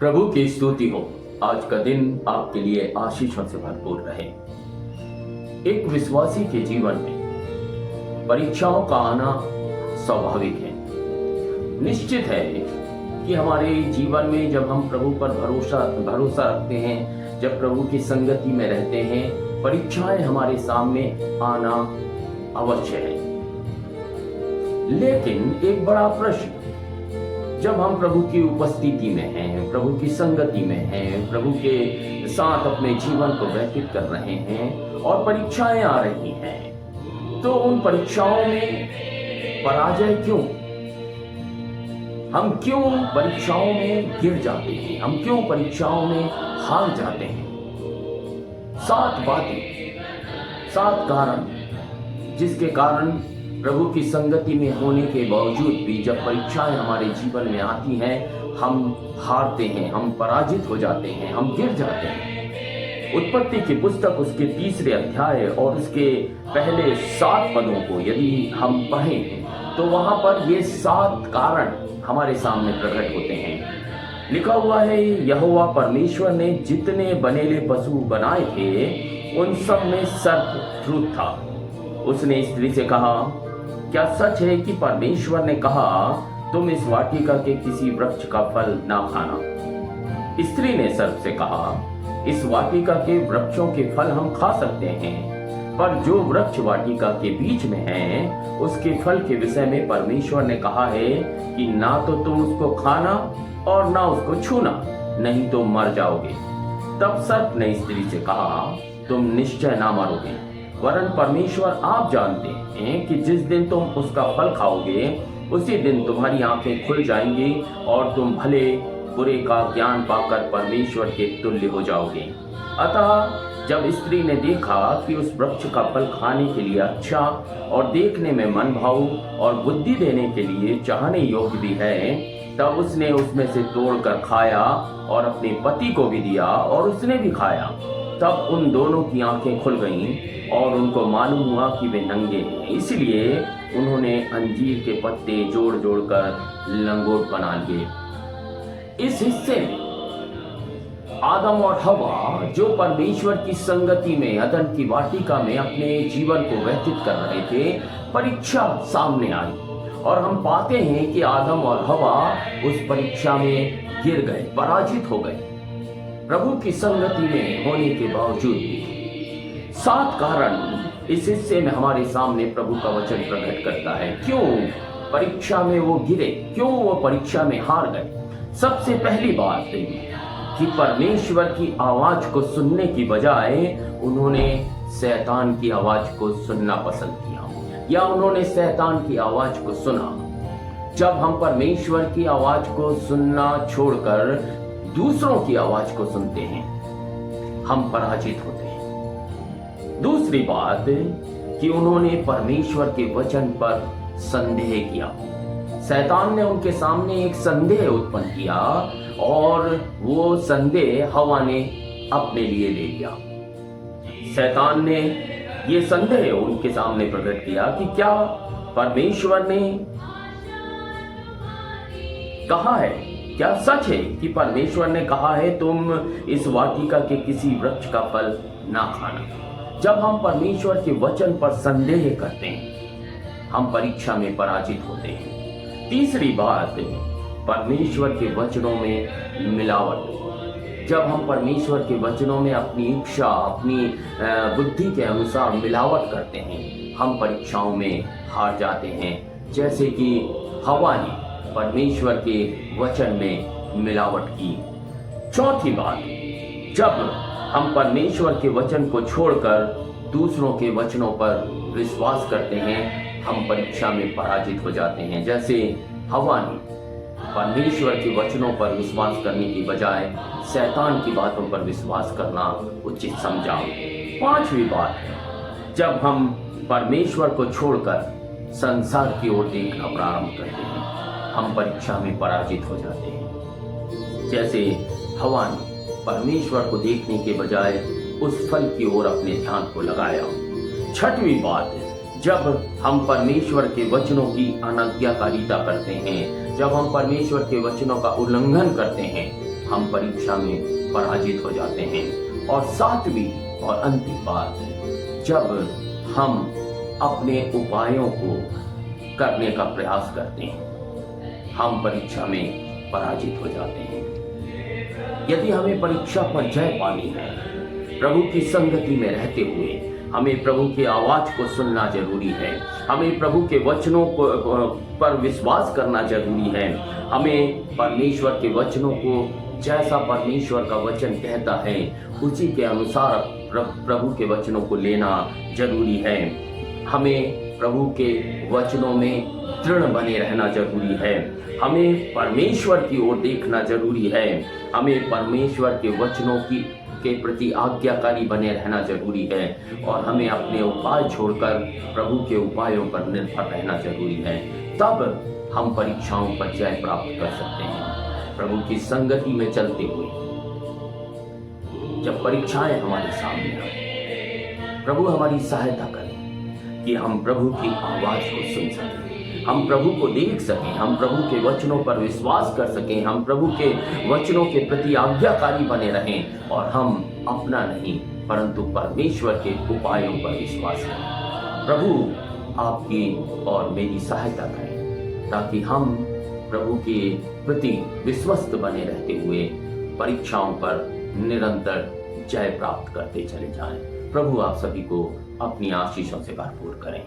प्रभु की स्तुति हो। आज का दिन आपके लिए आशीषों से भरपूर रहे। एक विश्वासी के जीवन में परीक्षाओं का आना स्वाभाविक है। निश्चित है कि हमारे जीवन में जब हम प्रभु पर भरोसा रखते हैं, जब प्रभु की संगति में रहते हैं, परीक्षाएं हमारे सामने आना अवश्य है। लेकिन एक बड़ा प्रश्न, जब हम प्रभु की उपस्थिति में हैं, प्रभु की संगति में हैं, प्रभु के साथ अपने जीवन को व्यतीत कर रहे हैं और परीक्षाएं आ रही हैं, तो उन परीक्षाओं में पराजय क्यों? हम क्यों परीक्षाओं में गिर जाते हैं? हम क्यों परीक्षाओं में हार जाते हैं? 7 बातें, 7 कारण, जिसके कारण प्रभु की संगति में होने के बावजूद भी जब परीक्षाएं हमारे जीवन में आती हैं, हम हारते हैं, हम पराजित हो जाते हैं, हम गिर जाते हैं। उत्पत्ति की पुस्तक उसके 3 अध्याय और उसके पहले 7 पदों को यदि हम पढ़ें तो वहां पर ये 7 कारण हमारे सामने प्रकट होते हैं। लिखा हुआ है, यहोवा परमेश्वर ने जितने बनेले पशु बनाए थे उन सब में सर्प ट्रूथ था। उसने स्त्री से कहा, क्या सच है कि परमेश्वर ने कहा तुम इस वाटिका के किसी वृक्ष का फल ना खाना? स्त्री ने सर्प से कहा, इस वाटिका के वृक्षों के फल हम खा सकते हैं, पर जो वृक्ष वाटिका के बीच में है उसके फल के विषय में परमेश्वर ने कहा है कि ना तो तुम उसको खाना और ना उसको छूना, नहीं तो मर जाओगे। तब सर्प ने स्त्री से कहा, तुम निश्चय ना मरोगे, वरन परमेश्वर आप जानते हैं कि जिस दिन तुम उसका फल खाओगे उसी दिन तुम्हारी आंखें खुल जाएंगी और तुम भले बुरे का ज्ञान पाकर परमेश्वर के तुल्य हो जाओगे। अतः जब स्त्री ने देखा कि उस वृक्ष का फल खाने के लिए अच्छा और देखने में मन भाऊ और बुद्धि देने के लिए चाहने योग्य भी है, तब उसने उसमें से तोड़कर खाया और अपने पति को भी दिया और उसने भी खाया। तब उन दोनों की आंखें खुल गईं और उनको मालूम हुआ कि वे नंगे हैं, इसलिए उन्होंने अंजीर के पत्ते जोड़ जोड़ कर लंगोट बना लिए। इस हिस्से में आदम और हवा जो परमेश्वर की संगति में अदन की वाटिका में अपने जीवन को व्यतीत कर रहे थे, परीक्षा सामने आई और हम पाते हैं कि आदम और हवा उस परीक्षा में गिर गए, पराजित हो गए। प्रभु की संगति में होने के बावजूद भी 7 कारण इस हिस्से में हमारे सामने प्रभु का वचन प्रकट करता है। क्यों परीक्षा में वो गिरे, क्यों वो परीक्षा में हार गए? सबसे पहली बात कि परमेश्वर की आवाज को सुनने की बजाय उन्होंने शैतान की आवाज को सुनना पसंद किया, या उन्होंने शैतान की आवाज को सुना। जब हम परमेश्वर की आवाज को सुनना छोड़कर दूसरों की आवाज को सुनते हैं, हम पराजित होते हैं। दूसरी बात कि उन्होंने परमेश्वर के वचन पर संदेह किया। शैतान ने उनके सामने एक संदेह उत्पन्न किया और वो संदेह हवा ने अपने लिए ले लिया। शैतान ने ये संदेह उनके सामने प्रकट किया कि क्या परमेश्वर ने कहा है, क्या सच है कि परमेश्वर ने कहा है तुम इस वाटिका के किसी वृक्ष का फल ना खाना? जब हम परमेश्वर के वचन पर संदेह करते हैं, हम परीक्षा में पराजित होते हैं। तीसरी बात, परमेश्वर के वचनों में मिलावट। जब हम परमेश्वर के वचनों में अपनी इच्छा, अपनी बुद्धि के अनुसार मिलावट करते हैं, हम परीक्षाओं में हार जाते हैं, जैसे कि हवा ने परमेश्वर के वचन में मिलावट की। चौथी बात, जब हम परमेश्वर के वचन को छोड़कर दूसरों के वचनों पर विश्वास करते हैं, हम परीक्षा में पराजित हो जाते हैं। जैसे हवा ने परमेश्वर के वचनों पर विश्वास करने की बजाय शैतान की बातों पर विश्वास करना उचित समझा। पांचवी बात, जब हम परमेश्वर को छोड़कर संसार की ओर देखना प्रारंभ करते हैं, हम परीक्षा में पराजित हो जाते हैं। जैसे हवा ने परमेश्वर को देखने के बजाय उस फल की ओर अपने ध्यान को लगाया। छठवीं बात, जब हम परमेश्वर के वचनों की अनाज्ञाकारिता करते हैं, जब हम परमेश्वर के वचनों का उल्लंघन करते हैं, हम परीक्षा में पराजित हो जाते हैं। और सातवीं और अंतिम बात, जब हम अपने उपायों को करने का प्रयास करते हैं, हम परीक्षा में पराजित हो जाते हैं। यदि हमें परीक्षा पर जय पानी है, प्रभु की संगति में रहते हुए हमें प्रभु की आवाज को सुनना जरूरी है। हमें प्रभु के वचनों को पर विश्वास करना जरूरी है। हमें परमेश्वर के वचनों को, जैसा परमेश्वर का वचन कहता है, उसी के अनुसार प्रभु के वचनों को लेना जरूरी है। हमें प्रभु के वचनों में दृढ़ बने रहना जरूरी है। हमें परमेश्वर की ओर देखना जरूरी है। हमें परमेश्वर के वचनों के प्रति आज्ञाकारी बने रहना जरूरी है। और हमें अपने उपाय छोड़कर प्रभु के उपायों पर निर्भर रहना जरूरी है। तब हम परीक्षाओं पर जय प्राप्त कर सकते हैं। प्रभु की संगति में चलते हुए जब परीक्षाएं हमारे सामने आए, प्रभु हमारी सहायता करें कि हम प्रभु की आवाज को सुन सकें, हम प्रभु को देख सकें, हम प्रभु के वचनों पर विश्वास कर सकें, हम प्रभु के वचनों के प्रति आज्ञाकारी बने रहें और हम अपना नहीं परंतु परमेश्वर के उपायों पर विश्वास करें। प्रभु आपकी और मेरी सहायता करें ताकि हम प्रभु के प्रति विश्वस्त बने रहते हुए परीक्षाओं पर निरंतर जय प्राप्त करते चले जाएं। प्रभु आप सभी को अपनी आशीषों से भरपूर करें।